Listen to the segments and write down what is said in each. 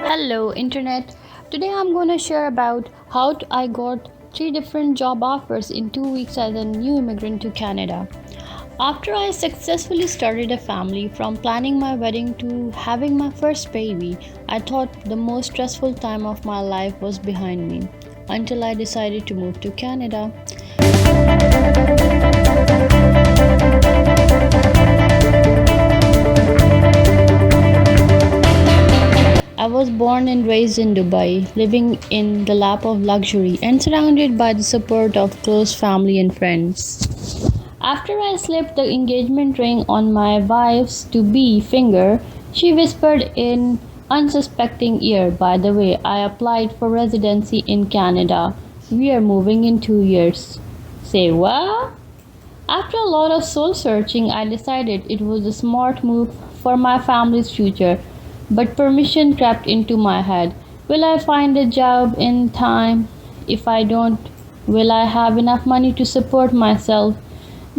Hello, internet. Today I'm going to share about how I got three different job offers in 2 weeks as a new immigrant to Canada. After I successfully started a family, from planning my wedding to having my first baby, I thought the most stressful time of my life was behind me until I decided to move to Canada. I was born and raised in Dubai, living in the lap of luxury and surrounded by the support of close family and friends. After I slipped the engagement ring on my wife's to be finger, she whispered in unsuspecting ear, "By the way, I applied for residency in Canada. We are moving in 2 years." Say what? After a lot of soul searching, I decided it was a smart move for my family's future. But permission crept into my head. Will I find a job in time? If I don't, will I have enough money to support myself?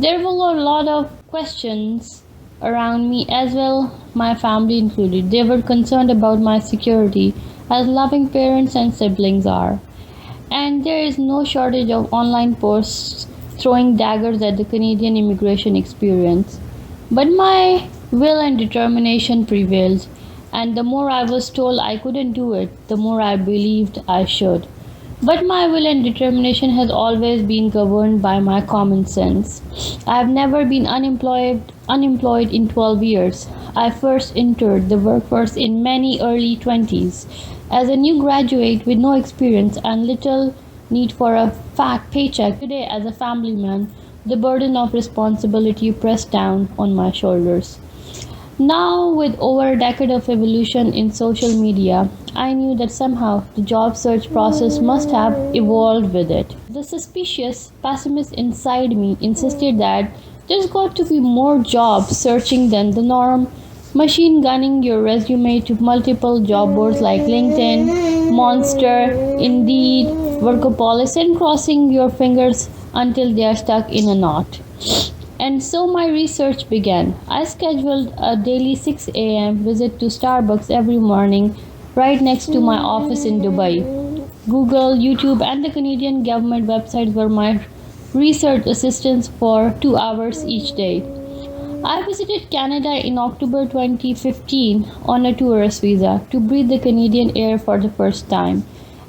There were a lot of questions around me as well, my family included. They were concerned about my security, as loving parents and siblings are. And there is no shortage of online posts throwing daggers at the Canadian immigration experience. But my will and determination prevailed, and the more I was told I couldn't do it, the more I believed I should. But my will and determination has always been governed by my common sense. I have never been unemployed in 12 years. I first entered the workforce in many early 20s as a new graduate with no experience and little need for a fat paycheck. Today, as a family man, the burden of responsibility pressed down on my shoulders. Now, with over a decade of evolution in social media, I knew that somehow the job search process must have evolved with it. The suspicious pessimist inside me insisted that there's got to be more job searching than the norm. Machine gunning your resume to multiple job boards like LinkedIn, Monster, Indeed, Workopolis, and crossing your fingers until they are stuck in a knot. And so my research began. I scheduled a daily 6 a.m. visit to Starbucks every morning right next to my office in Dubai. Google, YouTube, and the Canadian government websites were my research assistants for 2 hours each day. I visited Canada in October 2015 on a tourist visa to breathe the Canadian air for the first time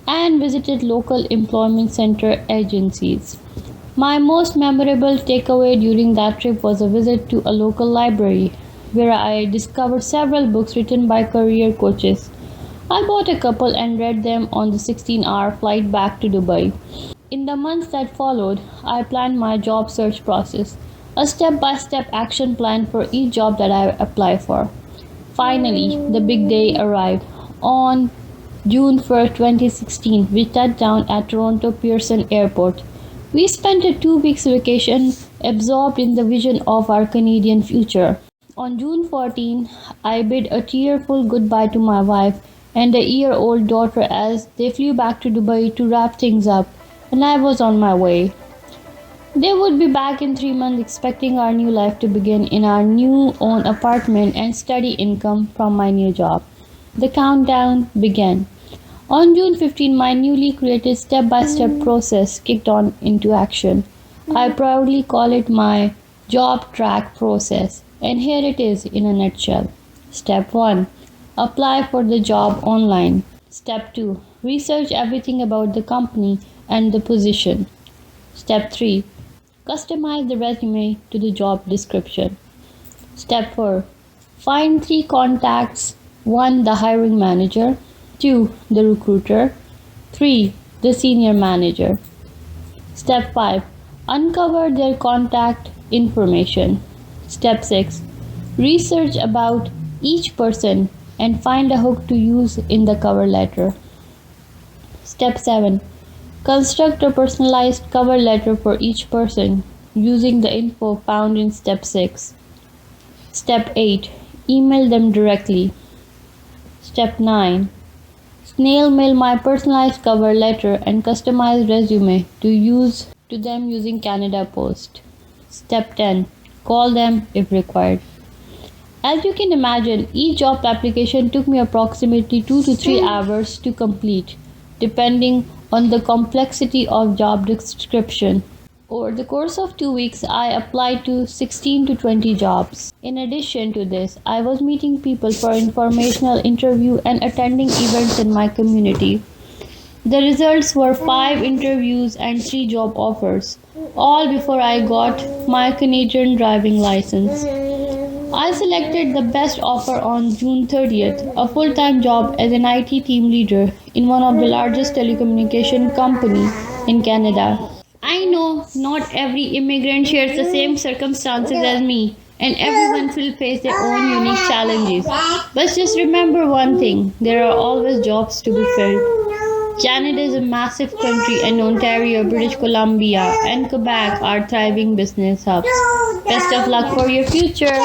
and visited local employment center agencies. My most memorable takeaway during that trip was a visit to a local library where I discovered several books written by career coaches. I bought a couple and read them on the 16-hour flight back to Dubai. In the months that followed, I planned my job search process, a step-by-step action plan for each job that I applied for. Finally, the big day arrived. On June 1st, 2016, we touched down at Toronto Pearson Airport. We spent a 2 weeks vacation absorbed in the vision of our Canadian future. On June 14, I bid a tearful goodbye to my wife and a year-old daughter as they flew back to Dubai to wrap things up, and I was on my way. They would be back in 3 months, expecting our new life to begin in our new own apartment and steady income from my new job. The countdown began. On June 15, my newly created step-by-step process kicked on into action. I proudly call it my job track process, and here it is in a nutshell. Step 1. Apply for the job online. Step 2. Research everything about the company and the position. Step 3. Customize the resume to the job description. Step 4. Find 3 contacts. 1. The hiring manager. 2. The recruiter. 3. The senior manager. Step 5. Uncover their contact information. Step 6. Research about each person and find a hook to use in the cover letter. Step 7. Construct a personalized cover letter for each person using the info found in Step 6. Step 8. Email them directly. Step 9. Snail mail my personalized cover letter and customized resume to them using Canada Post. Step 10. Call them if required. As you can imagine, each job application took me approximately 2 to 3 hours to complete, depending on the complexity of job description. Over the course of 2 weeks, I applied to 16 to 20 jobs. In addition to this, I was meeting people for informational interview and attending events in my community. The results were 5 interviews and 3 job offers, all before I got my Canadian driving license. I selected the best offer on June 30th, a full-time job as an IT team leader in one of the largest telecommunication company in Canada. I know not every immigrant shares the same circumstances as me, and everyone will face their own unique challenges. But just remember one thing, there are always jobs to be filled. Canada is a massive country, and Ontario, British Columbia, and Quebec are thriving business hubs. Best of luck for your future!